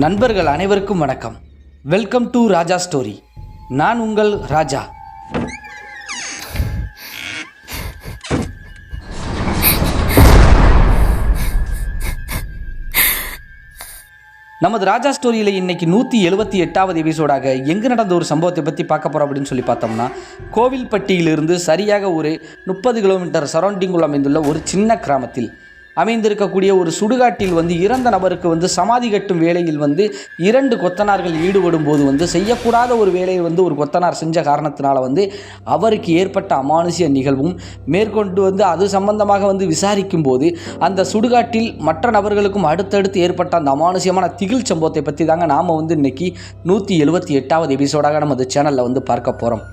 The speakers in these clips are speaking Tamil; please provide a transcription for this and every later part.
நண்பர்கள் அனைவருக்கும் வணக்கம். Welcome to Raja story. நான் உங்கள் ராஜா. நமது ராஜா ஸ்டோரியில் இன்னைக்கு 178வது எபிசோடாக எங்கே நடந்த ஒரு சம்பவத்தை பற்றி பார்க்க போகிறோம் அப்படின்னு சொல்லி பார்த்தோம்னா, கோவில்பட்டியிலிருந்து சரியாக ஒரு 30 கிலோமீட்டர் சரௌண்டிங்குள் அமைந்துள்ள ஒரு சின்ன கிராமத்தில் அமைந்திருக்கக்கூடிய ஒரு சுடுகாட்டில் இறந்த நபருக்கு சமாதி கட்டும் வேலையில் 2 கொத்தனார்கள் ஈடுபடும் போது செய்யக்கூடாத ஒரு வேலையை ஒரு கொத்தனார் செஞ்ச காரணத்தினால அவருக்கு ஏற்பட்ட அமானுஷ்ய நிகழ்வும் மேற்கொண்டு அது சம்பந்தமாக விசாரிக்கும் போது அந்த சுடுகாட்டில் மற்ற நபர்களுக்கும் அடுத்தடுத்து ஏற்பட்ட அந்த அமானுஷ்யமான திகில் சம்பவத்தை பற்றி தாங்க நாம் இன்னைக்கு 178வது எபிசோடாக நமது சேனலில் பார்க்க போகிறோம்.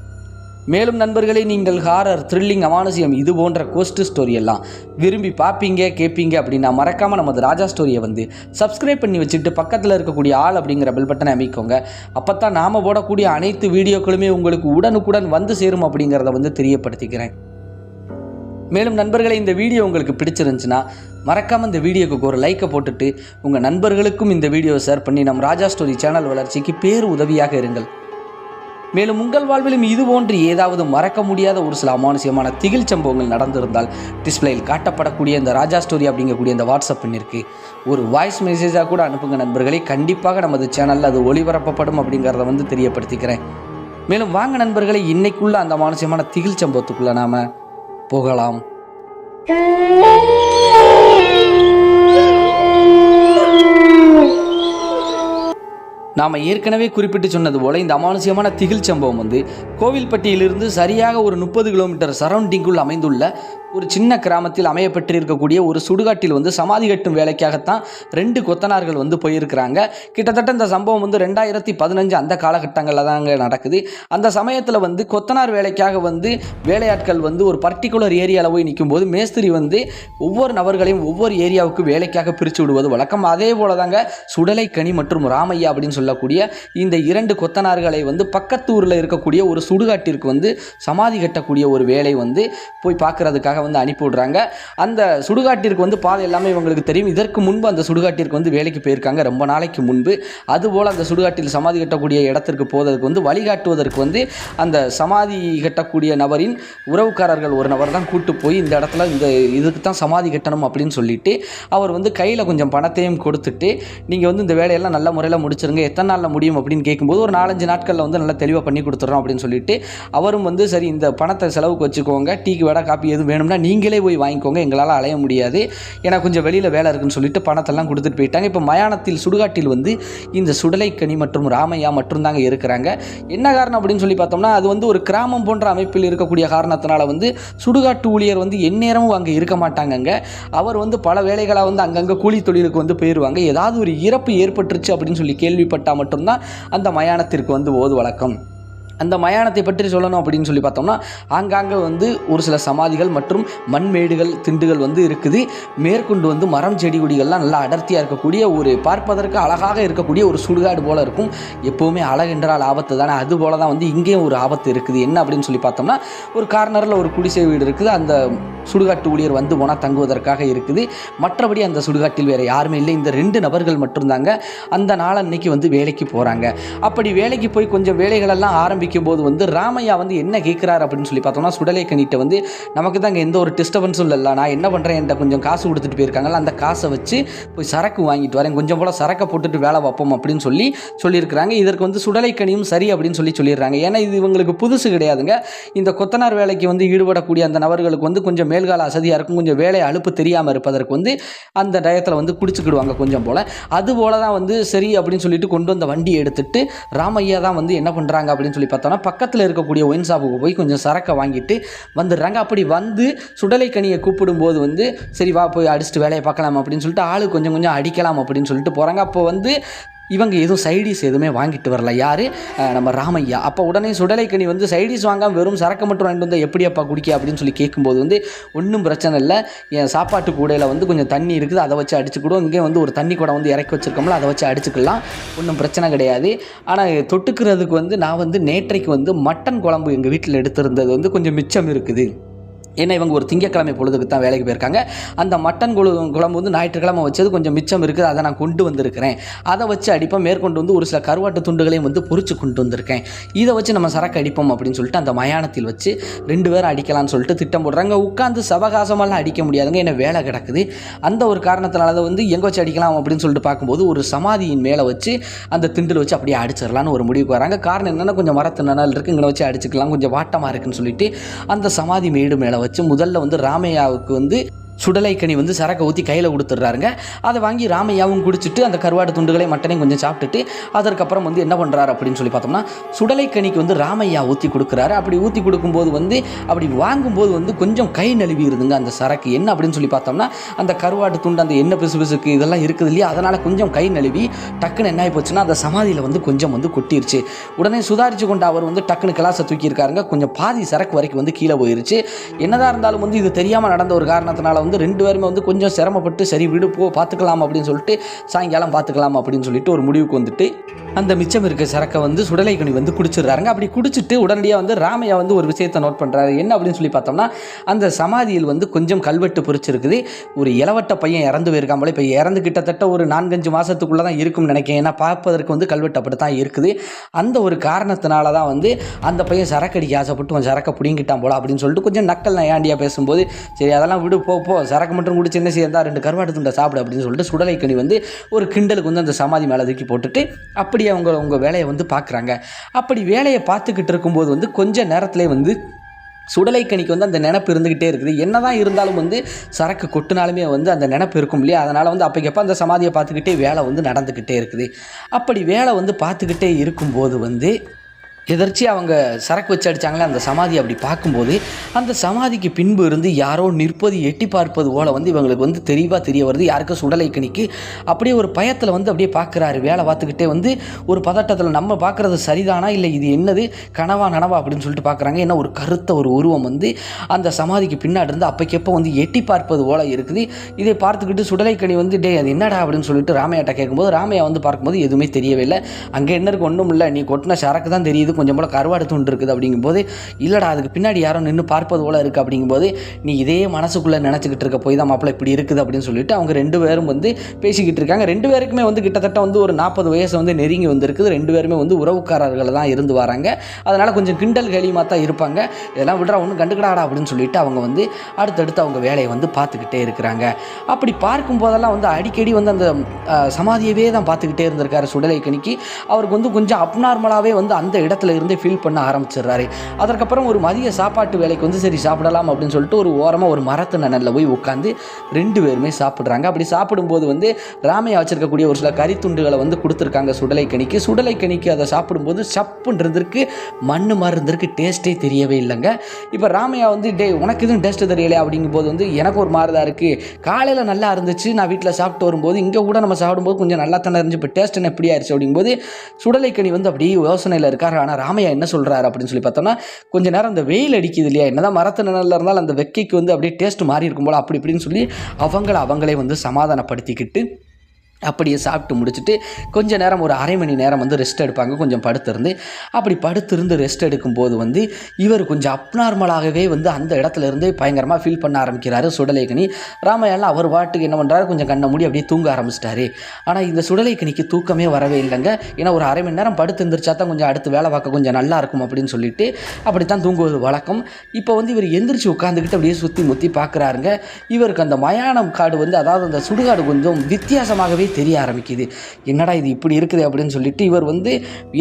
மேலும் நண்பர்களே, நீங்கள் ஹாரர், த்ரில்லிங், அமானுஷ்யம் இது போன்ற கோஸ்ட் ஸ்டோரி எல்லாம் விரும்பி பார்ப்பீங்க கேட்பீங்க அப்படின்னா மறக்காமல் நமது ராஜா ஸ்டோரியை சப்ஸ்கிரைப் பண்ணி வச்சுட்டு பக்கத்தில் இருக்கக்கூடிய ஆல் அப்படிங்கிற பெல் பட்டனை அமைக்கோங்க. அப்போ தான் நாம் போடக்கூடிய அனைத்து வீடியோக்களுமே உங்களுக்கு உடனுக்குடன் சேரும் அப்படிங்கிறத தெரியப்படுத்திக்கிறேன். மேலும் நண்பர்களே, இந்த வீடியோ உங்களுக்கு பிடிச்சிருந்துச்சுன்னா மறக்காமல் இந்த வீடியோக்கு ஒரு லைக்கை போட்டுட்டு உங்கள் நண்பர்களுக்கும் இந்த வீடியோவை ஷேர் பண்ணி நம் ராஜா ஸ்டோரி சேனல் வளர்ச்சிக்கு பேர் உதவியாக இருங்கள். மேலும் உங்கள் வாழ்விலும் இது போன்று ஏதாவது மறக்க முடியாத ஒரு சில அமானுஷ்யமான திகில் சம்பவங்கள் நடந்திருந்தால் டிஸ்பிளேயில் காட்டப்படக்கூடிய இந்த ராஜா ஸ்டோரி அப்படிங்கக்கூடிய இந்த வாட்ஸ்அப் எண்ணிற்கு ஒரு வாய்ஸ் மெசேஜாக கூட அனுப்புங்க நண்பர்களே. கண்டிப்பாக நமது சேனலில் அது ஒளிபரப்பப்படும் அப்படிங்கிறத தெரியப்படுத்திக்கிறேன். மேலும் வாங்க நண்பர்களே, இன்னைக்குள்ள அந்த அமானுஷ்யமான திகில் சம்பவத்துக்குள்ளே நாம் போகலாம். நாம் ஏற்கனவே குறிப்பிட்டு சொன்னது போல் இந்த அமானுஷ்யமான திகில் சம்பவம் கோவில்பட்டியிலிருந்து சரியாக ஒரு 30 கிலோமீட்டர் சரௌண்டிங்குள் அமைந்துள்ள ஒரு சின்ன கிராமத்தில் அமையப்பட்டிருக்கக்கூடிய ஒரு சுடுகாட்டில் சமாதி கட்டும் வேலைக்காகத்தான் 2 கொத்தனார்கள் போயிருக்கிறாங்க. கிட்டத்தட்ட இந்த சம்பவம் 2015 அந்த காலகட்டங்களில் தாங்க நடக்குது. அந்த சமயத்தில் கொத்தனார் வேலைக்காக வேலையாட்கள் ஒரு பர்டிகுலர் ஏரியாவில் போய் நிற்கும் போது மேஸ்திரி ஒவ்வொரு நபர்களையும் ஒவ்வொரு ஏரியாவுக்கு வேலைக்காக பிரித்து விடுவது வழக்கம். அதே போல தாங்க சுடலைக்கனி மற்றும் ராமையா அப்படின்னு சொல்லக்கூடிய இந்த 2 கொத்தனார்களை பக்கத்தூரில் இருக்கக்கூடிய ஒரு சுடுகாட்டிற்கு சமாதி கட்டக்கூடிய ஒரு வேலை போய் பார்க்கறதுக்காக அனுப்பி விடுறாங்க. அந்த சுடுகாட்டிற்கு பாதை எல்லாமே இவங்களுக்கு தெரியும். இதற்கு முன்பு அந்த சுடுகாட்டிற்கு வேலைக்கு போயிருக்காங்க ரொம்ப நாளைக்கு முன்பு. அதுபோல் அந்த சுடுகாட்டில் சமாதி கட்டக்கூடிய இடத்திற்கு போவதற்கு வழிகாட்டுவதற்கு அந்த சமாதி கட்டக்கூடிய நபரின் உறவுக்காரர்கள் ஒரு நபர் தான் கூட்டு போய் இந்த இடத்துல இதுக்கு தான் சமாதி கட்டணும் அப்படின்னு சொல்லிட்டு அவர் கையில் கொஞ்சம் பணத்தையும் கொடுத்துட்டு நீங்கள் இந்த வேலையெல்லாம் நல்ல முறையில் முடிச்சிருங்க, எத்தனை நாளில் முடியும் அப்படின்னு கேட்கும்போது ஒரு 4-5 நாட்களில் நல்லா தெளிவாக பண்ணி கொடுத்துட்றோம் அப்படின்னு சொல்லிட்டு அவரும் சரி இந்த பணத்தை செலவுக்கு வச்சுக்கோங்க, டீக்கு வேடா காப்பி எதுவும் வேணும்னா நீங்களே போய் வாங்கிக்கோங்க, எங்களால் அலைய முடியாது, ஏன்னா கொஞ்சம் வெளியில் வேலை இருக்குன்னு சொல்லிட்டு பணத்தெல்லாம் கொடுத்துட்டு போயிட்டாங்க. இப்போ மயானத்தில் சுடுகாட்டில் இந்த சுடலைக்கனி மற்றும் ராமையா மற்றும் தாங்க இருக்கிறாங்க. என்ன காரணம் அப்படின்னு சொல்லி பார்த்தோம்னா, அது ஒரு கிராமம் போன்ற அமைப்பில் இருக்கக்கூடிய காரணத்தினால சுடுகாட்டு ஊழியர் எந்நேரமும் அங்கே இருக்க மாட்டாங்கங்க. அவர் பல வேலைகளாக அங்கங்கே கூலி தொழிலுக்கு போயிடுவாங்க. ஏதாவது ஒரு இறப்பு ஏற்பட்டுருச்சு அப்படின்னு சொல்லி கேள்விப்பட்டால் மட்டும்தான் அந்த மயானத்திற்கு ஓது வழக்கம். அந்த மயானத்தை பற்றி சொல்லணும் அப்படின்னு சொல்லி பார்த்தோம்னா, ஆங்காங்கே ஒரு சில சமாதிகள் மற்றும் மண்மேடுகள் திண்டுகள் இருக்குது. மேற்கொண்டு மரம் செடி கொடிகள்லாம் நல்லா அடர்த்தியாக இருக்கக்கூடிய ஒரு பார்ப்பதற்கு அழகாக இருக்கக்கூடிய ஒரு சுடுகாடு போல் இருக்கும். எப்போவுமே அழகென்றால் ஆபத்து தானே, அது போல தான் இங்கேயும் ஒரு ஆபத்து இருக்குது. என்ன அப்படின்னு சொல்லி பார்த்தோம்னா, ஒரு கார்னரில் ஒரு குடிசை வீடு இருக்குது. அந்த சுடுகாட்டு ஊழியர் போனால் தங்குவதற்காக இருக்குது. மற்றபடி அந்த சுடுகாட்டில் வேறு யாருமே இல்லை. இந்த 2 நபர்கள் மட்டும்தாங்க அந்த நாளன்னைக்கு வேலைக்கு போகிறாங்க. அப்படி வேலைக்கு போய் கொஞ்சம் வேலைகளெல்லாம் ஆரம்பிக்கும் போது ராமையா என்ன கேட்குறாரு அப்படின்னு சொல்லி பார்த்தோம்னா, சுடலைக்கனிட்ட நமக்கு தாங்க எந்த ஒரு டிஸ்டர்பன்ஸும் இல்லை, நான் என்ன பண்ணுறேன், என்கிட்ட கொஞ்சம் காசு கொடுத்துட்டு போயிருக்காங்களா, அந்த காசை வச்சு போய் சரக்கு வாங்கிட்டு வரேன், கொஞ்சம் போல் சரக்கை போட்டுட்டு வேலை வைப்போம் அப்படின்னு சொல்லியிருக்கிறாங்க. இதற்கு சுடலைக்கனியும் சரி அப்படின்னு சொல்லிடுறாங்க. ஏன்னா இது இவங்களுக்கு புதுசு கிடையாதுங்க. இந்த கொத்தனார் வேலைக்கு ஈடுபடக்கூடிய அந்த நபர்களுக்கு கொஞ்சம் மேல்கால அசதியாக இருக்கும், கொஞ்சம் வேலை அலுப்பு தெரியாமல் இருப்பதற்கு அந்த டயத்தில் குடிச்சுக்கிடுவாங்க கொஞ்சம் போல். அதுபோல தான் சரி அப்படின்னு சொல்லிட்டு கொண்டு வந்த வண்டியை எடுத்துட்டு ராமையா தான் என்ன பண்ணுறாங்க அப்படின்னு சொல்லி பார்த்தோன்னா, பக்கத்தில் இருக்கக்கூடிய ஒயின் ஷாப்புக்கு போய் கொஞ்சம் சரக்கை வாங்கிட்டு வந்துடுறாங்க. அப்படி சுடலைக்கனியை கூப்பிடும்போது சரி வா போய் அடிச்சுட்டு வேலையை பார்க்கலாம் அப்படின்னு சொல்லிட்டு ஆளு கொஞ்சம் கொஞ்சம் அடிக்கலாம் அப்படின்னு சொல்லிட்டு போகிறாங்க. அப்போ இவங்க எதுவும் சைடிஸ் எதுவுமே வாங்கிட்டு வரல, யார் நம்ம ராமையா. அப்போ உடனே சுடலைக்கனி சைடிஸ் வாங்காமல் வெறும் சரக்கு மட்டும் வாங்கிட்டு வந்தால் எப்படி அப்பா குடிக்க அப்படின்னு சொல்லி கேட்கும்போது ஒன்றும் பிரச்சனை இல்லை, என் சாப்பாட்டு கூடையில் கொஞ்சம் தண்ணி இருக்குது, அதை வச்சு அடிச்சுக்கிடும், இங்கே ஒரு தண்ணி கூடை இறக்கி வச்சுருக்கோம்ல, அதை வச்சு அடிச்சுக்கலாம், ஒன்றும் பிரச்சனை கிடையாது. ஆனால் தொட்டுக்கிறதுக்கு நான் நேற்றைக்கு மட்டன் குழம்பு எங்கள் வீட்டில் எடுத்திருந்தது கொஞ்சம் மிச்சம் இருக்குது, ஏன்னா இவங்க ஒரு திங்கக்கிழமை பொழுதுக்கு தான் வேலைக்கு போயிருக்காங்க. அந்த மட்டன் குழம்பு வந்து ஞாயிற்றுக்கிழமை வச்சது கொஞ்சம் மிச்சம் இருக்குது, அதை நான் கொண்டு வந்திருக்கிறேன், அதை வச்சு அடிப்போம். மேற்கொண்டு வந்து ஒரு சில கருவாட்டு துண்டுகளையும் வந்து பொரிச்சு கொண்டு வந்திருக்கேன், இதை வச்சு நம்ம சரக்கு அடிப்போம் அப்படின்னு சொல்லிட்டு அந்த மயானத்தில் வச்சு 2 பேரும் அடிக்கலாம்னு சொல்லிட்டு திட்டம் போடுறாங்க. உட்காந்து சவகாசமெல்லாம் அடிக்க முடியாதுங்க, என்ன வேலை கிடக்குது. அந்த ஒரு காரணத்தினால வந்து எங்கே வச்சு அடிக்கலாம் அப்படின்னு சொல்லிட்டு பார்க்கும்போது ஒரு சமாதியின் மேலே வச்சு அந்த திண்டில் வச்சு அப்படியே அடிச்சிடலான்னு ஒரு முடிவுக்கு வராங்க. காரணம் என்னென்னா, கொஞ்சம் மரத்து நனல் இருக்குது, இங்கே வச்சு அடிச்சுக்கலாம், கொஞ்சம் வாட்டமாக இருக்குன்னு சொல்லிட்டு அந்த சமாதி மேடு மேலே வச்சு முதல்ல வந்து ராமையாவுக்கு வந்து சுடலைக்கனி வந்து சரக்கை ஊற்றி கையில் கொடுத்துட்றாருங்க. அதை வாங்கி ராமையாவும் குடிச்சிட்டு அந்த கருவாடு துண்டுகளை மட்டனையும் கொஞ்சம் சாப்பிட்டுட்டு அதற்கப்புறம் வந்து என்ன பண்ணுறாரு அப்படின்னு சொல்லி பார்த்தோம்னா, சுடலைக்கனிக்கு வந்து ராமையா ஊற்றி கொடுக்குறாரு. அப்படி ஊற்றி கொடுக்கும்போது வந்து அப்படி வாங்கும்போது வந்து கொஞ்சம் கை நழுவிடுதுங்க அந்த சரக்கு. என்ன அப்படின்னு சொல்லி பார்த்தோம்னா, அந்த கருவாடு துண்டு அந்த எண்ணெய் பிசுக்கு இதெல்லாம் இருக்குது இல்லையா, அதனால் கொஞ்சம் கை நழுவி டக்குன்னு என்ன ஆகி போச்சுன்னா அந்த சமாதியில் வந்து கொஞ்சம் வந்து கொட்டிருச்சு. உடனே சுதாரித்து கொண்டு அவர் வந்து டக்குன்னு கிளாஸை தூக்கியிருக்காருங்க. கொஞ்சம் பாதி சரக்கு வரைக்கும் வந்து கீழே போயிருச்சு. என்னதான் இருந்தாலும் வந்து இது தெரியாமல் நடந்த ஒரு காரணத்தினால வந்து 2 பேருமே வந்து கொஞ்சம் சிரமப்பட்டு சரி விடு போ பார்த்துக்கலாம் அப்படின்னு சொல்லிட்டு சாயங்காலம் பார்த்துக்கலாம் அப்படின்னு சொல்லிட்டு ஒரு முடிவுக்கு வந்துட்டு அந்த மிச்சம் இருக்க சரக்கை வந்து சுடலைக்கனி வந்து குடிச்சிடுறாருங்க. அப்படி குடிச்சிட்டு உடனடியாக வந்து ராமையா வந்து ஒரு விஷயத்தை நோட் பண்ணுறாரு. என்ன அப்படின்னு சொல்லி பார்த்தோம்னா, அந்த சமாதியில் வந்து கொஞ்சம் கல்வெட்டு பொறிச்சிருக்குது. ஒரு இளவட்ட பையன் இறந்து போயிருக்கான் போல. இப்போ இறந்து கிட்டத்தட்ட ஒரு 4-5 மாதத்துக்குள்ளே தான் இருக்கும்னு நினைக்கிறேன். ஏன்னா பார்ப்பதற்கு வந்து கல்வெட்டு அப்படி தான் இருக்குது. அந்த ஒரு காரணத்தினால தான் வந்து அந்த பையன் சரக்கடிக்கு ஆசைப்பட்டு அவன் சரக்கை பிடிங்கிட்டான் போல அப்படின்னு சொல்லிட்டு கொஞ்சம் நக்கல் நயாண்டியாக பேசும்போது, சரி அதெல்லாம் விடு போ சரக்கு மட்டும் குடிச்சு என்ன செய்யறதா 2 கருவாட்டு துண்டை சாப்பிடு அப்படின்னு சொல்லிட்டு சுடலைக்கனி வந்து ஒரு கிண்டலுக்கு வந்து அந்த சமாதி மேலே தூக்கி போட்டுட்டு அப்படியே அவங்க வேலையை வந்து பார்க்குறாங்க. அப்படி வேலையை பார்த்துக்கிட்டு இருக்கும்போது வந்து கொஞ்ச நேரத்திலே வந்து சுடலைக்கனிக்கு வந்து அந்த நினப்பு இருந்துக்கிட்டே இருக்குது. என்னதான் இருந்தாலும் வந்து சரக்கு கொட்டினாலுமே வந்து அந்த நினப்பு இருக்கும் இல்லையா, அதனால் வந்து அப்போக்கப்போ அந்த சமாதியை பார்த்துக்கிட்டே வேலை வந்து நடந்துக்கிட்டே இருக்குது. அப்படி வேலை வந்து பார்த்துக்கிட்டே இருக்கும்போது வந்து எதர்ச்சி அவங்க சரக்கு வச்சு அடித்தாங்களே அந்த சமாதி அப்படி பார்க்கும்போது அந்த சமாதிக்கு பின்பு இருந்து யாரோ நிற்பது எட்டி பார்ப்பது போல் வந்து இவங்களுக்கு வந்து தெளிவாக தெரிய வருது. யாருக்கும் சுடலைக்கனிக்கு அப்படியே ஒரு பயத்தில் வந்து அப்படியே பார்க்குறாரு. வேலை பார்த்துக்கிட்டே வந்து ஒரு பதட்டத்தில் நம்ம பார்க்குறது சரிதானா இல்லை இது என்னது கனவா அப்படின்னு சொல்லிட்டு பார்க்குறாங்க. ஏன்னா ஒரு கருத்த ஒரு உருவம் வந்து அந்த சமாதிக்கு பின்னாடி இருந்து அப்போக்கப்போ வந்து எட்டி பார்ப்பது போல் இருக்குது. இதை பார்த்துக்கிட்டு சுடலைக்கனி வந்து டே அது என்னடா அப்படின்னு சொல்லிட்டு ராமையாட்ட கேட்கும்போது ராமையா வந்து பார்க்கும்போது எதுவுமே தெரியவே இல்லை. அங்கே என்ன இருக்குது ஒன்றும் இல்லை, நீ கொட்டின சரக்கு தான் தெரியுது, கொஞ்சம் போல கருவாடு துண்டு இருக்குது அப்படிங்கும்போது, இல்லைடா அதுக்கு பின்னாடி யாரும் நின்று பார்ப்பது போல இருக்குது அப்படிங்கும்போது, நீ இதே மனசுக்குள்ளே நினச்சிக்கிட்டு இருக்க போய் தான் மாப்பிள்ளை இப்படி இருக்குது அப்படின்னு சொல்லிட்டு அவங்க 2 பேரும் வந்து பேசிக்கிட்டு இருக்காங்க. 2 பேருக்குமே வந்து கிட்டத்தட்ட வந்து ஒரு 40 வயசு வந்து நெருங்கி வந்திருக்குது. 2 பேருமே வந்து உறவுக்காரர்கள் தான் இருந்து வராங்க. அதனால் கொஞ்சம் கிண்டல் கேலியமாக தான் இருப்பாங்க. இதெல்லாம் விட்றா ஒன்றும் கண்டுக்கடாடா அப்படின்னு சொல்லிட்டு அவங்க வந்து அடுத்தடுத்து அவங்க வேலையை வந்து பார்த்துக்கிட்டே இருக்கிறாங்க. அப்படி பார்க்கும் போதெல்லாம் வந்து அடிக்கடி வந்து அந்த சமாதியவே தான் பார்த்துக்கிட்டே இருந்திருக்காரு சுடலைக்கனிக்கு. அவருக்கு வந்து கொஞ்சம் அப்நார்மலாகவே வந்து அந்த இடத்துல இருந்து ஃபீல் பண்ண ஆரம்பிச்சிடுறாரு. அதற்கப்புறம் ஒரு மதிய சாப்பாட்டு வேலைக்கு வந்து சரி சாப்பிடலாம் அப்படின்னு சொல்லிட்டு ஒரு ஓரமாக ஒரு மரத்து நனலில் போய் உட்காந்து 2 பேருமே சாப்பிட்றாங்க. அப்படி சாப்பிடும்போது வந்து ராமையா வச்சிருக்கக்கூடிய ஒரு சில கறித்துண்டுகளை வந்து கொடுத்துருக்காங்க சுடலைக்கனிக்கு அதை சாப்பிடும்போது சப்புன்னு இருந்திருக்கு, மண்ணு மாதிரி இருந்திருக்கு, டேஸ்ட்டே தெரியவே இல்லைங்க. இப்போ ராமையா வந்து டே உனக்கு எதுவும் டேஸ்ட்டு தெரியலையா அப்படிங்கும்போது வந்து எனக்கு ஒரு மாதிரி தான் இருக்குது, காலையில் நல்லா இருந்துச்சு, நான் வீட்டில் சாப்பிட்டு வரும்போது இங்கே கூட நம்ம சாப்பிடும்போது கொஞ்சம் நல்லா தானே இருந்துச்சு, இப்போ டேஸ்ட் என்ன எப்படி ஆயிடுச்சு அப்படிங்கும்போது சுடலைக்கனி வந்து அப்படியே யோசனையில் இருக்காரு. ஆனால் ராமையா என்ன சொல்கிறாரு அப்படின்னு சொல்லி பார்த்தோம்னா, கொஞ்சம் நேரம் அந்த வெயில் அடிக்குது இல்லையா, என்னதான் மரத்து நிழல்ல இருந்தாலும் அந்த வெக்கைக்கு வந்து அப்படியே டேஸ்ட் மாறி இருக்கும் போல அப்படி இப்படின்னு சொல்லி அவங்களே வந்து சமாதானப்படுத்திக்கிட்டு அப்படியே சாப்பிட்டு முடிச்சுட்டு கொஞ்ச நேரம் ஒரு அரை மணி நேரம் வந்து ரெஸ்ட் எடுப்பாங்க. கொஞ்சம் படுத்திருந்து அப்படி படுத்திருந்து ரெஸ்ட் எடுக்கும்போது வந்து இவர் கொஞ்சம் அப்நார்மலாகவே வந்து அந்த இடத்துல இருந்து பயங்கரமாக ஃபீல் பண்ண ஆரம்பிக்கிறாரு சுடலைக்கனி. ராமையாலாம் அவர் வாட்டுக்கு என்ன பண்ணுறாரு, கொஞ்சம் கண்ணை மூடி அப்படியே தூங்க ஆரம்பிச்சிட்டாரு. ஆனால் இந்த சுடலைக்கனிக்கு தூக்கமே வரவே இல்லைங்க. ஏன்னா ஒரு அரை மணி நேரம் படுத்து எழுந்திரிச்சா தான் கொஞ்சம் அடுத்து வேலை பார்க்க கொஞ்சம் நல்லா இருக்கும் அப்படின்னு சொல்லிட்டு அப்படித்தான் தூங்குவது வழக்கம். இப்போ வந்து இவர் எந்திரிச்சு உட்காந்துக்கிட்டு அப்படியே சுற்றி முற்றி பார்க்குறாருங்க. இவருக்கு அந்த மயானம் காடு வந்து அதாவது அந்த சுடுகாடு கொஞ்சம் வித்தியாசமாகவே தெரிய ஆரம்பிக்குது. என்னடா இது இப்படி இருக்குது அப்படின்னு சொல்லிட்டு இவர் வந்து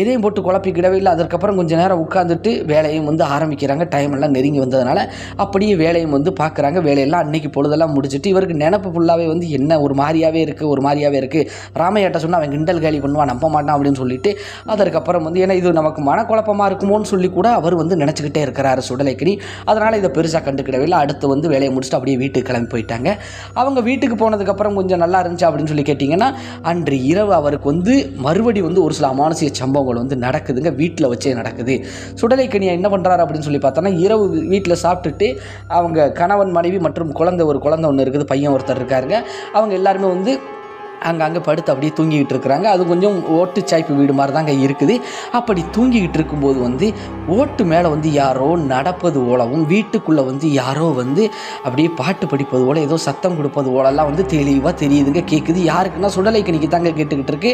எதையும் போட்டு குழப்பிக்கிடவே இல்லை. அதற்கப்புறம் கொஞ்சம் நேரம் உட்காந்துட்டு வேலையும் வந்து ஆரம்பிக்கிறாங்க. டைம் எல்லாம் நெருங்கி வந்ததுனால அப்படியே வேலையும் வந்து பார்க்குறாங்க. வேலையெல்லாம் அன்னைக்கு பொழுதெல்லாம் முடிச்சுட்டு இவருக்கு நினப்பு ஃபுல்லாகவே வந்து என்ன ஒரு மாதிரியாகவே இருக்குது. ராமையாட்ட சொன்னால் அவன் கிண்டல் கேலி பண்ணுவான், நம்ப மாட்டான் அப்படின்னு சொல்லிட்டு அதற்கப்புறம் வந்து ஏன்னா இது நமக்கு மனக்குழப்பமாக இருக்குமோன்னு சொல்லி கூட அவர் வந்து நினச்சிக்கிட்டே இருக்கிறாரு சுடலைக்கனி. அதனால் இதை பெருசாக கண்டுக்கிடவே இல்லை. அடுத்து வந்து வேலையை முடிச்சுட்டு அப்படியே வீட்டுக்கு கிளம்பி போயிட்டாங்க. அவங்க வீட்டுக்கு போனதுக்கப்புறம் கொஞ்சம் நல்லா இருந்துச்சு அப்படின்னு சொல்லி கேட்டிங்கன்னா, அன்று இரவு அவருக்கு வந்து மறுபடி வந்து ஒரு சில அமானுஷிய சம்பவங்கள் வந்து நடக்குதுங்க. வீட்டில் வச்சே நடக்குது. சுடலைக்கனியா என்ன பண்ணுறாரு அப்படின்னு சொல்லி பார்த்தோன்னா, இரவு வீட்டில் சாப்பிட்டுட்டு அவங்க கணவன் மனைவி மற்றும் ஒரு குழந்தை ஒன்று இருக்குது, பையன் ஒருத்தர் இருக்காருங்க. அவங்க எல்லாருமே வந்து அங்கங்கே படுத்து அப்படியே தூங்கிக்கிட்டு இருக்கிறாங்க. அது கொஞ்சம் ஓட்டு சாய்ப்பு வீடு மாதிரி தாங்க இருக்குது. அப்படி தூங்கிக்கிட்டு இருக்கும்போது வந்து ஓட்டு மேலே வந்து யாரோ நடப்பது போலவும், வீட்டுக்குள்ளே வந்து யாரோ வந்து அப்படியே பாட்டு படிப்பது போல், ஏதோ சத்தம் கொடுப்பது போலெல்லாம் வந்து தெளிவாக தெரியுதுங்க, கேட்குது. யாருக்குன்னா சுடலைக்கணிக்கு தாங்க கேட்டுக்கிட்டு இருக்கு.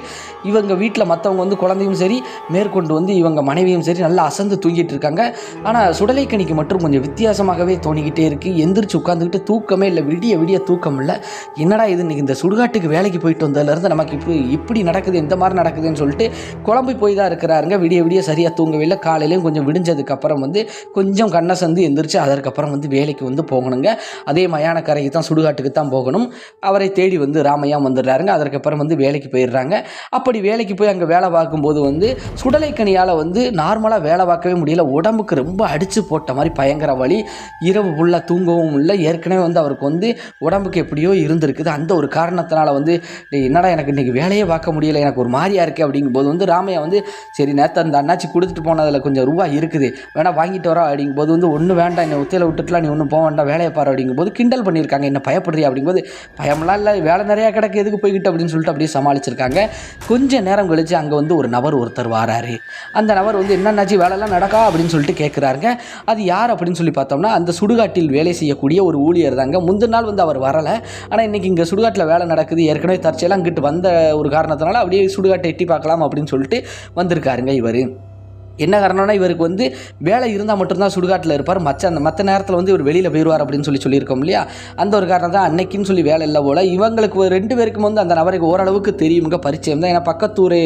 இவங்க வீட்டில் மற்றவங்க வந்து குழந்தையும் சரி, மேற்கொண்டு வந்து இவங்க மனைவியும் சரி நல்லா அசந்து தூங்கிட்டு இருக்காங்க. ஆனால் சுடலைக்கணிக்கு மட்டும் கொஞ்சம் வித்தியாசமாகவே தோணிக்கிட்டே இருக்குது. எந்திரிச்சு உட்காந்துக்கிட்டு தூக்கமே இல்லை, விடிய விடிய தூக்கம் இல்லை. என்னடா இது, இன்னைக்கு இந்த சுடுகாட்டுக்கு வேலைக்கு போயிட்டு வந்ததுலேருந்து நமக்கு இப்படி நடக்குது, இந்த மாதிரி நடக்குதுன்னு சொல்லிட்டு குழம்பி போய் தான் இருக்கிறாருங்க. விடிய விடிய சரியாக தூங்கவே இல்லை. காலையிலையும் கொஞ்சம் விடிஞ்சதுக்கப்புறம் வந்து கொஞ்சம் கண்ணை சந்து எந்திரிச்சு அதற்கப்புறம் வந்து வேலைக்கு வந்து போகணுங்க. அதே மயான கரைக்கு தான், சுடுகாட்டுக்கு தான் போகணும். அவரை தேடி வந்து ராமையா வந்துடுறாருங்க. அதற்கப்புறம் வந்து வேலைக்கு போயிடுறாங்க. அப்படி வேலைக்கு போய் அங்கே வேலை பார்க்கும்போது வந்து சுடலைக்கணியால் வந்து நார்மலாக வேலை பார்க்கவே முடியல. உடம்புக்கு ரொம்ப அடித்து போட்ட மாதிரி பயங்கர வலி. இரவு ஃபுல்லாக தூங்கவும் இல்லை. ஏற்கனவே வந்து அவருக்கு வந்து உடம்புக்கு எப்படியோ இருந்திருக்குது. அந்த ஒரு காரணத்தினால வந்து என்னடா எனக்கு இன்றைக்கி வேலையே பார்க்க முடியல, எனக்கு ஒரு மாதிரியாக இருக்குது அப்படிங்கும்போது வந்து ராமையா வந்து சரி நேற்று அந்த அண்ணாச்சி கொடுத்துட்டு போனதில் கொஞ்சம் ரூபா இருக்குது, வேணா வாங்கிட்டு வரா அப்படிங்கும்போது வந்து ஒன்றும் வேண்டாம், என்னை ஒத்தையில் விட்டுட்டுலாம், நீ ஒன்றும் போக வேண்டாம், வேலையை பாரு அப்படிங்கும்போது கிண்டல் பண்ணியிருக்காங்க. என்ன பயப்படுறியா அப்படிங்கும்போது பயம்லாம் இல்லை, வேலை நிறையா கிடக்கு, எதுக்கு போய்கிட்டு அப்படின்னு சொல்லிட்டு அப்படியே சமாளிச்சிருக்காங்க. கொஞ்சம் நேரம் கழிச்சு அங்கே வந்து ஒரு நபர் ஒருத்தர் வராரு. அந்த நபர் வந்து என்னன்னாச்சு வேலைலாம் நடக்கா அப்படின்னு சொல்லிட்டு கேட்குறாருங்க. அது யார் அப்படின்னு சொல்லி பார்த்தோம்னா அந்த சுடுகாட்டில் வேலை செய்யக்கூடிய ஒரு ஊழியர் தாங்க. முந்தின நாள் வந்து அவர் வரலை, ஆனால் இன்றைக்கி இங்கே சுடுகாட்டில் வேலை நடக்குது, ஏற்கனவே தற்செயலாக அங்கிட்டு வந்த ஒரு காரணத்தினால அப்படியே சுடுகாட்டை எட்டி பார்க்கலாம் அப்படின்னு சொல்லிட்டு வந்திருக்காருங்க இவர். என்ன காரணம்னா இவருக்கு வந்து வேலை இருந்தால் மட்டும்தான் சுடுகாட்டில் இருப்பார். மற்ற நேரத்தில் வந்து இவர் வெளியில் போயிடுவார் அப்படின்னு சொல்லியிருக்கோம் இல்லையா. அந்த ஒரு காரணம் தான் அன்னைக்குன்னு சொல்லி வேலை இல்லை போல். இவங்களுக்கு 2 பேருக்கும் வந்து அந்த நபருக்கு ஓரளவுக்கு தெரியுங்க, பரிச்சயம் தான். ஏன்னா பக்கத்தூர்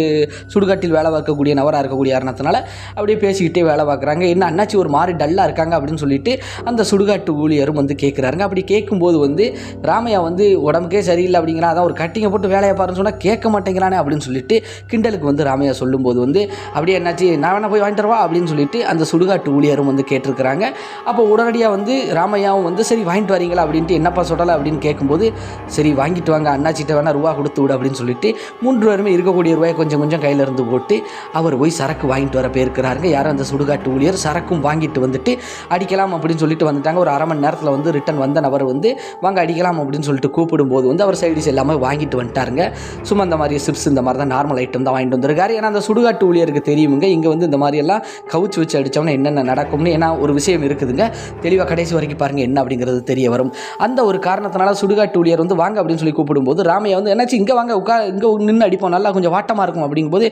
சுடுகாட்டில் வேலை பார்க்கக்கூடிய நபராக இருக்கக்கூடிய காரணத்தினால அப்படியே பேசிக்கிட்டே வேலை பார்க்குறாங்க. என்ன அண்ணாச்சி ஒரு மாதிரி டல்லாக இருக்காங்க அப்படின்னு சொல்லிட்டு அந்த சுடுகாட்டு ஊழியரும் வந்து கேட்குறாருங்க. அப்படி கேட்கும்போது வந்து ராமையா வந்து உடம்புக்கே சரியில்லை அப்படிங்கிறான், அதான் ஒரு கட்டிங்கை போட்டு வேலையை பாருன்னு சொன்னால் கேட்க மாட்டேங்கிறானே அப்படின்னு சொல்லிட்டு கிண்டலுக்கு வந்து ராமையா சொல்லும்போது வந்து அப்படியே என்னாச்சு, நான் வேணா போய் வாங்கிட்டு வா அப்படின்னு சொல்லிட்டு அந்த சுடுகாட்டு ஊழியரும் வந்து கேட்டிருக்கிறாங்க. அப்போ உடனடியாக வந்து ராமையாவும் வந்து சரி வாங்கிட்டு வரீங்களா அப்படின்ட்டு, என்னப்பா சொல்லலை அப்படின்னு கேட்கும்போது சரி வாங்கிட்டு வாங்க, அண்ணாச்சிட்ட வேணா ரூபா கொடுத்து விடு அப்படின்னு சொல்லிட்டு 3 பேருமே இருக்கக்கூடிய ரூபாயை கொஞ்சம் கொஞ்சம் கையில் இருந்து போட்டு அவர் போய் சரக்கு வாங்கிட்டு வர போயிருக்கிறாருங்க. யாரும் அந்த சுடுகாட்டு ஊழியர் சரக்கும் வாங்கிட்டு வந்துட்டு அடிக்கலாம் அப்படின்னு சொல்லிட்டு வந்துட்டாங்க. ஒரு அரை மணி நேரத்தில் வந்து ரிட்டன் வந்த நபர் வந்து வாங்க அடிக்கலாம் அப்படின்னு சொல்லிட்டு கூப்பிடும்போது வந்து அவர் சைடிஸ் எல்லாமே வாங்கிட்டு வந்துட்டாருங்க. சும்மா இந்த மாதிரி சிப்ஸ் இந்த மாதிரி தான் நார்மல் ஐட்டம் தான் வாங்கிட்டு வந்திருக்காரு. ஏன்னா அந்த சுடுகாட்டு ஊழியருக்கு தெரியுமுங்க இங்கே வந்து இந்த மாதிரி எல்லாம் கவுச்சு வச்சு அடித்தோம்னா என்னென்ன நடக்கும்னு. ஏன்னா ஒரு விஷயம் இருக்குதுங்க, தெளிவாக கடைசி வரைக்கும் பாருங்கள் என்ன அப்படிங்கிறது தெரிய வரும். அந்த ஒரு காரணத்தினால சுடுகாட்டு ஊழியர் வந்து வாங்க அப்படின்னு சொல்லி கூப்பிடும்போது ராமையா வந்து என்னாச்சு இங்கே வாங்க இங்கே நின்று அடிப்போம், நல்லா கொஞ்சம் வாட்டமாக இருக்கும் அப்படிங்கும்போது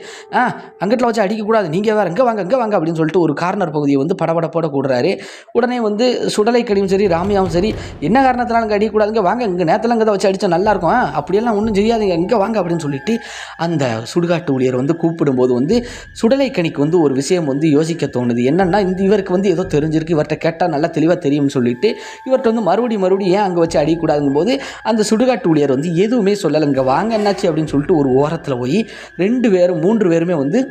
அங்கிட்ட வச்சு அடிக்கக்கூடாது, நீங்கள் வேறு இங்கே வாங்க அப்படின்னு சொல்லிட்டு ஒரு கார்னர் பகுதியை வந்து படபடப்போட கூடுறாரு. உடனே வந்து சுடலைக்கணியும் சரி ராமையாவும் சரி என்ன காரணத்தினால இங்கே அடிக்கக்கூடாதுங்க, வாங்க இங்கே நேரத்தில் இங்கே வச்சு அடித்தா நல்லாயிருக்கும், அப்படியெல்லாம் ஒன்றும் செய்யாதீங்க, இங்கே வாங்க அப்படின்னு சொல்லிட்டு அந்த சுடுகாட்டு ஊழியர் வந்து கூப்பிடும்போது வந்து சுடலைக்கணிக்கு வந்து ஒரு விஷயம் வந்து யோசிக்க தோணுது. என்னன்னா இவருக்கு வந்து ஏதோ தெரிஞ்சிருக்கு, இவர்கிட்ட கேட்டால் நல்லா தெளிவாக தெரியும்னு சொல்லிட்டு இவர்கிட்ட வந்து மறுபடியும் ஏன் அங்கே வச்சு அடிக்கக்கூடாதுங்கும் போது அந்த சுடுகாட்டு ஊழியர் வந்து எதுவுமே சொல்லலை. இங்கே வாங்க என்னாச்சு அப்படின்னு சொல்லிட்டு ஒரு ஓரத்தில் போய் 3 பேருமே வந்து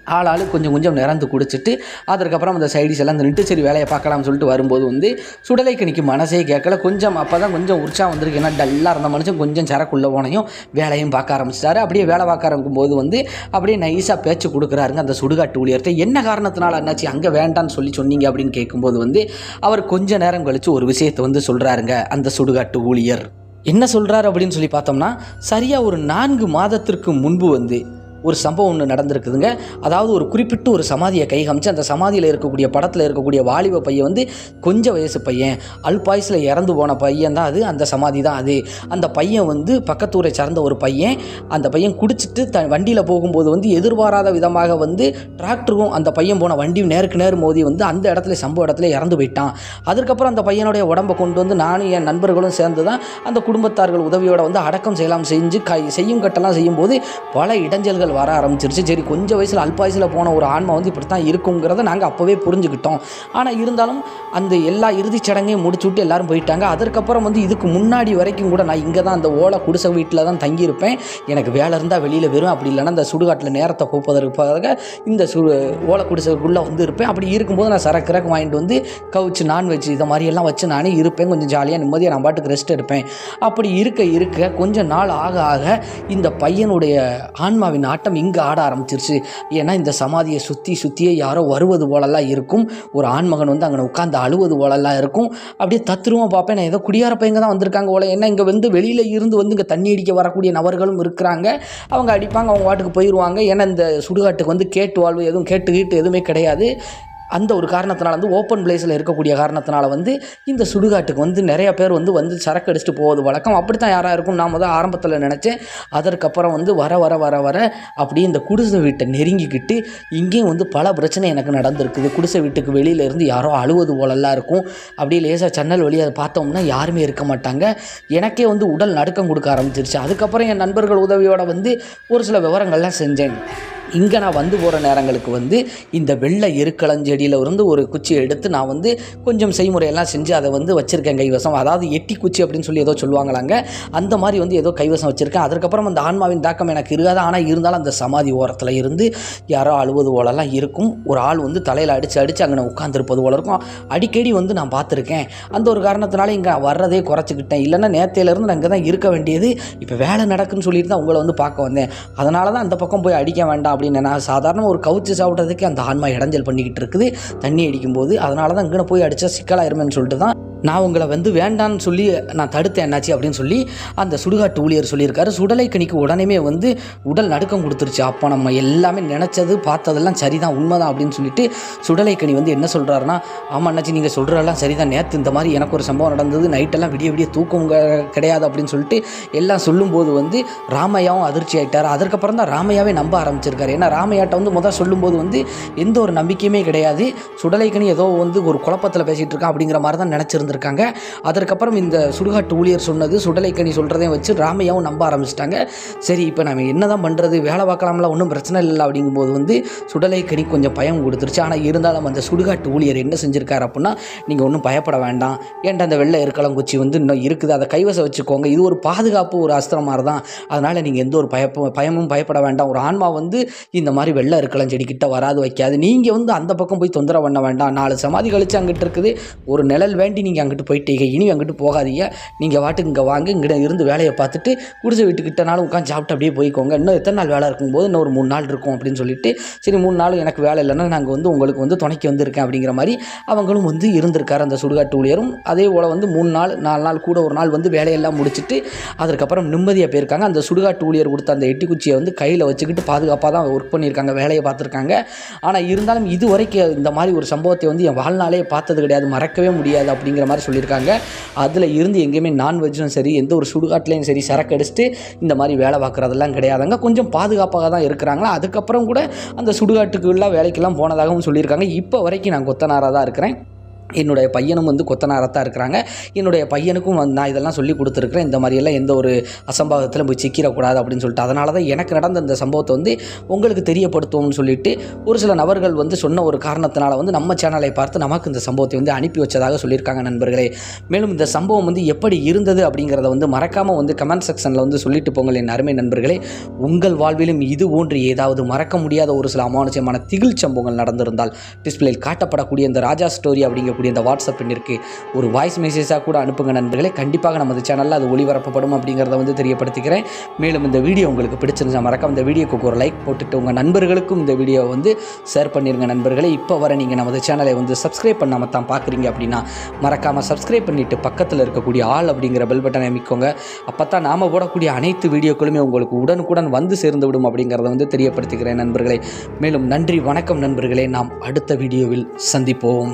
ஆளாளு கொஞ்சம் கொஞ்சம் நிறந்து குடிச்சிட்டு அதற்கப்புறம் அந்த சைடிஸ் எல்லாம் நின்று சரி வேலையை பார்க்கலாம்னு சொல்லிட்டு வரும்போது வந்து சுடலைக்கணிக்கு மனசே கேட்கல. கொஞ்சம் அப்போ தான் கொஞ்சம் உற்சாகம் வந்திருக்கு. ஏன்னா டல்லாக இருந்த மனுஷன் கொஞ்சம் சரக்குள்ளே போனையும் வேலையும் பார்க்க ஆரம்பிச்சிட்டாரு. அப்படியே வேலை பார்க்க ஆரம்பிக்கும் போது வந்து அப்படியே நைஸாக பேச்சு கொடுக்குறாருங்க அந்த சுடுகாட்டு ஊழியர்கிட்ட. என்ன காரணத்தினால என்னாச்சு அங்கே வேண்டான்னு சொன்னீங்க அப்படின்னு கேட்கும்போது வந்து அவர் கொஞ்ச நேரம் கழித்து ஒரு விஷயத்தை வந்து சொல்கிறாருங்க அந்த சுடுகாட்டு ஊழியர். என்ன சொல்கிறார் அப்படின்னு சொல்லி பார்த்தோம்னா சரியாக ஒரு 4 மாதத்திற்கு முன்பு வந்து ஒரு சம்பவம் ஒன்று நடந்திருக்குதுங்க. அதாவது ஒரு குறிப்பிட்ட ஒரு சமாதியை கை காமிச்சு அந்த சமாதியில் இருக்கக்கூடிய படத்தில் இருக்கக்கூடிய வாலிப பையன் வந்து கொஞ்சம் வயசு பையன், அல்பாயுசில் இறந்து போன பையன் தான் அது, அந்த சமாதி தான் அது. அந்த பையன் வந்து பக்கத்தூரை சார்ந்த ஒரு பையன். அந்த பையன் குடிச்சிட்டு வண்டியில் போகும்போது வந்து எதிர்பாராத விதமாக வந்து டிராக்டரும் அந்த பையன் போன வண்டியும் நேருக்கு நேர் மோதி வந்து அந்த இடத்துல சம்பவ இடத்துல இறந்து போயிட்டான். அதுக்கப்புறம் அந்த பையனுடைய உடம்பை கொண்டு வந்து நானும் என் நண்பர்களும் சேர்ந்து தான் அந்த குடும்பத்தார்கள் உதவியோட வந்து அடக்கம் செய்யலாம் செஞ்சு செய்யும் கட்டெல்லாம் செய்யும்போது பல இடைஞ்சல்கள் வர ஆரம்பிச்சிருச்சு. சரி கொஞ்சம் வயசில் அல்பாயுசில் போன ஒரு ஆன்மா வந்து இப்படி தான் இருக்குங்கிறத நாங்கள் அப்போவே புரிஞ்சுக்கிட்டோம். ஆனால் இருந்தாலும் அந்த எல்லா இறுதிச் சடங்கையும் முடிச்சு விட்டு எல்லாரும் போயிட்டாங்க. அதற்கப்புறம் வந்து இதுக்கு முன்னாடி வரைக்கும் கூட நான் இங்கே தான் அந்த ஓலை குடிசை வீட்டில் தான் தங்கியிருப்பேன். எனக்கு வேலை இருந்தால் வெளியில் வரும், அப்படி இல்லைன்னா அந்த சுடுகாட்டில் நேரத்தை போப்பதற்காக இந்த ஓலை குடிசைக்குள்ளே வந்து இருப்பேன். அப்படி இருக்கும்போது நான் சரக்கு வாங்கிட்டு வந்து கவுச்சு நான்வெஜ் இதை மாதிரியெல்லாம் வச்சு நானே இருப்பேன். கொஞ்சம் ஜாலியாக நிம்மதியாக நான் பாட்டுக்கு ரெஸ்ட் எடுப்பேன். அப்படி இருக்க கொஞ்சம் நாள் ஆக இந்த பையனுடைய ஆன்மாவின் ஆட்டம் இங்கே ஆட ஆரம்பிச்சிருச்சு. ஏன்னா இந்த சமாதியை சுற்றியே யாரோ வருவது போலலாம் இருக்கும். ஒரு ஆண்மகன் வந்து அங்கே உட்காந்து அழுவது போலலாம் இருக்கும். அப்படியே தத்ரூபமாக பார்ப்பேன், நான் ஏதோ குடியார பையங்க தான் வந்திருக்காங்க போல. ஏன்னா இங்கே வந்து வெளியில் இருந்து வந்து இங்கே தண்ணி அடிக்க வரக்கூடிய நபர்களும் இருக்கிறாங்க. அவங்க அடிப்பாங்க, அவங்க வாட்டுக்கு போயிடுவாங்க. ஏன்னா இந்த சுடுகாட்டுக்கு வந்து கேட்டு வாழ்வு எதுவும் கேட்டு எதுவுமே கிடையாது. அந்த ஒரு காரணத்தினால வந்து ஓப்பன் பிளேஸில் இருக்கக்கூடிய காரணத்தினால வந்து இந்த சுடுகாட்டுக்கு வந்து நிறைய பேர் வந்து சரக்கு அடிச்சுட்டு போவது வழக்கம். அப்படி தான் யாராக இருக்கும் நான் முதல் ஆரம்பத்தில் நினச்சேன். அதற்கப்புறம் வந்து வர அப்படியே இந்த குடிசை வீட்டை நெருங்கிக்கிட்டு இங்கேயும் வந்து பல பிரச்சனை எனக்கு நடந்திருக்குது. குடிசை வீட்டுக்கு வெளியிலேருந்து யாரோ அழுவது போலெல்லாம் இருக்கும். அப்படியே லேசாக ஜன்னல் வழியாக அதை பார்த்தோம்னா யாருமே இருக்க மாட்டாங்க. எனக்கே வந்து உடல் நடுக்கம் கொடுக்க ஆரம்பிச்சிருச்சு. அதுக்கப்புறம் என் நண்பர்கள் உதவியோடு வந்து ஒரு சில விவரங்கள்லாம் செஞ்சேன். இங்கே நான் வந்து போகிற நேரங்களுக்கு வந்து இந்த வெள்ளை எருக்களஞ்செடியில் இருந்து ஒரு குச்சியை எடுத்து நான் வந்து கொஞ்சம் செய்முறையெல்லாம் செஞ்சு அதை வந்து வச்சுருக்கேன் கைவசம். அதாவது எட்டி குச்சி அப்படின்னு சொல்லி ஏதோ சொல்லுவாங்களாங்க, அந்த மாதிரி வந்து ஏதோ கைவசம் வச்சுருக்கேன். அதுக்கப்புறம் அந்த ஆன்மாவின் தாக்கம் எனக்கு இருக்காது. ஆனால் இருந்தாலும் அந்த சமாதி ஓரத்தில் இருந்து யாரோ அழுவது போலலாம் இருக்கும். ஒரு ஆள் வந்து தலையில் அடித்து அங்கே உட்காந்துருப்பது போல இருக்கும். அடிக்கடி வந்து நான் பார்த்துருக்கேன். அந்த ஒரு காரணத்தினால இங்கே வர்றதே குறைச்சிக்கிட்டேன். இல்லைன்னா நேற்றையிலேருந்து நான் இங்கே தான் இருக்க வேண்டியது. இப்போ வேலை நடக்குன்னு சொல்லிட்டு தான் உங்களை வந்து பார்க்க வந்தேன். அதனால தான் அந்த பக்கம் போய் அடிக்க வேண்டாம் அப்படின்னு. நான் சாதாரண ஒரு கவுச்சு சாப்பிட்றதுக்கு அந்த ஆன்மா இடைஞ்சல் பண்ணிக்கிட்டு இருக்குது தண்ணி அடிக்கும்போது. அதனால தான் இங்கே போய் அடித்தா சிக்கலாயிருமேன்னு சொல்லிட்டு தான் நான் உங்களை வந்து வேண்டான்னு சொல்லி நான் தடுத்தேன். என்னாச்சு அப்படின்னு சொல்லி அந்த சுடுகாட்டு ஊழியர் சொல்லியிருக்காரு. சுடலைக்கணிக்கு உடனே வந்து உடல் நடுக்கம் கொடுத்துருச்சு. அப்போ நம்ம எல்லாமே நினச்சது பார்த்ததெல்லாம் சரிதான், உண்மைதான் அப்படின்னு சொல்லிட்டு சுடலைக்கணி வந்து என்ன சொல்கிறாருன்னா, ஆமாம் அண்ணாச்சி நீங்கள் சொல்கிறதெல்லாம் சரிதான், நேற்று இந்த மாதிரி எனக்கு ஒரு சம்பவம் நடந்தது, நைட்டெல்லாம் விடிய தூக்கம் கிடையாது அப்படின்னு சொல்லிட்டு எல்லாம் சொல்லும்போது வந்து ராமையாவும் அதிர்ச்சி ஆகிட்டார். அதுக்கப்புறம் தான் ராமையாவே நம்ப ஆரம்பிச்சிருக்காரு. ஏன்னா ராமையாட்ட வந்து முதல் சொல்லும்போது வந்து எந்த ஒரு நம்பிக்கையுமே கிடையாது. சுடலைக்கணி ஏதோ வந்து ஒரு குழப்பத்தில் பேசிகிட்டு இருக்கான் அப்படிங்கிற மாதிரி தான் நினச்சிருந்திருக்காங்க. அதற்கப்புறம் இந்த சுடுகாட்டு ஊழியர் சொன்னது, சுடலைக்கணி சொல்கிறதையும் வச்சு ராமையாவும் நம்ப ஆரம்பிச்சிட்டாங்க. சரி இப்போ நம்ம என்ன தான் பண்ணுறது, வேலை பார்க்கலாம்ல, ஒன்றும் பிரச்சனை இல்லை அப்படிங்கும்போது வந்து சுடலைக்கணி கொஞ்சம் பயம் கொடுத்துருச்சு. ஆனால் இருந்தாலும் அந்த சுடுகாட்டு ஊழியர் என்ன செஞ்சுருக்காரு அப்படின்னா, நீங்கள் ஒன்றும் பயப்பட வேண்டாம், ஏன்டா அந்த வெள்ளை எருக்களங்குச்சி வந்து இன்னும் இருக்குது, அதை கைவசம் வச்சுக்கோங்க, இது ஒரு பாதுகாப்பு, ஒரு அஸ்திரம் மாதிரி தான், அதனால் நீங்கள் எந்த ஒரு பயமும் பயப்பட வேண்டாம். ஒரு ஆன்மா வந்து இந்த மாதிரி வெள்ளை எருக்களஞ்செடிக்கிட்ட வராது வைக்காது, நீங்கள் வந்து அந்த பக்கம் போய் தொந்தரவு பண்ண வேண்டாம். 4 சமாதி கழிச்சு அங்கிட்டு இருக்குது, ஒரு நிழல் வேண்டி நீங்கள் அங்கிட்டு போயிட்டீங்க, இனி அங்கிட்டு போகாதீங்க, நீங்கள் வாட்டுக்கு இங்கே வாங்க, இங்கே இருந்து வேலையை பார்த்துட்டு குடிசை வீட்டுக்கிட்டனாலும் உட்காந்து சாப்பிட்டு அப்படியே போய்க்கோங்க, இன்னும் எத்தனை நாள் வேலை இருக்கும்போது இன்னும் ஒரு 3 நாள் இருக்கும் அப்படின்னு சொல்லிட்டு, சரி 3 நாள் எனக்கு வேலை இல்லைன்னா நாங்கள் வந்து உங்களுக்கு வந்து துணைக்கு வந்திருக்கேன் அப்படிங்கிற மாதிரி அவங்களும் வந்து இருந்திருக்காரு. அந்த சுடுகாட்டு ஊழியரும் அதே போல் வந்து 3 நாள் 4 நாள் கூட ஒரு நாள் வந்து வேலையெல்லாம் முடிச்சுட்டு அதுக்கப்புறம் நிம்மதியாக போயிருக்காங்க. அந்த சுடுகாட்டு ஊழியர் கொடுத்த அந்த எட்டி குச்சியை வந்து கையில் வச்சுக்கிட்டு பாதுகாப்பாக தான் ஒர்க் பண்ணியிருக்காங்க, வேலையை பார்த்துருக்காங்க. ஆனால் இருந்தாலும் இது வரைக்கும் இந்த மாதிரி ஒரு சம்பவத்தை வந்து என் வாழ்நாளே பார்த்தது கிடையாது, மறக்கவே முடியாது அப்படிங்கிற மாதிரி சொல்லியிருக்காங்க. அதில் இருந்து எங்கேயுமே நான்வெஜ்ஜும் சரி, எந்த ஒரு சுடுகாட்டிலையும் சரி சரக்கு அடிச்சுட்டு இந்த மாதிரி வேலை பார்க்குறதெல்லாம் கிடையாதுங்க. கொஞ்சம் பாதுகாப்பாக தான் இருக்கிறாங்களா. அதுக்கப்புறம் கூட அந்த சுடுகாட்டுக்குள்ள வேலைக்கெல்லாம் போனதாகவும் சொல்லியிருக்காங்க. இப்போ வரைக்கும் நான் கொத்தனாராக தான் இருக்கிறேன். என்னுடைய பையனும் வந்து கொத்தனாரத்தான் இருக்கிறாங்க. என்னுடைய பையனுக்கும் நான் இதெல்லாம் சொல்லி கொடுத்துருக்குறேன், இந்த மாதிரியெல்லாம் எந்த ஒரு அசம்பாவத்தில் போய் சிக்கிடக்கூடாது அப்படின்னு சொல்லிட்டு. அதனால தான் எனக்கு நடந்த இந்த சம்பவத்தை வந்து உங்களுக்கு தெரியப்படுத்துவோம்னு சொல்லிட்டு ஒரு சில நபர்கள் வந்து சொன்ன ஒரு காரணத்தினால வந்து நம்ம சேனலை பார்த்து நமக்கு இந்த சம்பவத்தை வந்து அனுப்பி வச்சதாக சொல்லியிருக்காங்க நண்பர்களே. மேலும் இந்த சம்பவம் வந்து எப்படி இருந்தது அப்படிங்கிறத வந்து மறக்காமல் வந்து கமெண்ட் செக்ஷனில் வந்து சொல்லிட்டு போங்கள் என் அருமை நண்பர்களே. உங்கள் வாழ்விலும் இது போன்று ஏதாவது மறக்க முடியாத ஒரு சில அமானுஷ்யமான திகில் சம்பவங்கள் நடந்திருந்தால் டிஸ்பிளேயில் காட்டப்படக்கூடிய இந்த ராஜா ஸ்டோரி அப்படிங்க இந்த வாட்ஸ்அப் எண்ணிற்கு ஒரு வாய்ஸ் மெசேஜாக கூட அனுப்புங்க நண்பர்களே. கண்டிப்பாக நமது சேனலில் அது ஒளிபரப்பப்படும் அப்படிங்கிறத வந்து தெரியப்படுத்திக்கிறேன். மேலும் இந்த வீடியோ உங்களுக்கு பிடிச்சிருந்தா மறக்காம இந்த வீடியோக்கு ஒரு லைக் போட்டுட்டு உங்கள் நண்பர்களுக்கும் இந்த வீடியோவை வந்து ஷேர் பண்ணிடுங்க நண்பர்களே. இப்போ வர நீங்கள் நமது சேனலை வந்து சப்ஸ்கிரைப் பண்ணாமல் தான் பார்க்குறீங்க அப்படின்னா மறக்காமல் சப்ஸ்கிரைப் பண்ணிவிட்டு பக்கத்தில் இருக்கக்கூடிய ஆல் அப்படிங்கிற பெல் பட்டனை அமைக்கோங்க. அப்போ தான் நாம் போடக்கூடிய அனைத்து வீடியோக்களுமே உங்களுக்கு உடனுக்குடன் வந்து சேர்ந்து விடும் அப்படிங்கிறத வந்து தெரியப்படுத்திக்கிறேன் நண்பர்களே. மேலும் நன்றி, வணக்கம் நண்பர்களே. நாம் அடுத்த வீடியோவில் சந்திப்போம்.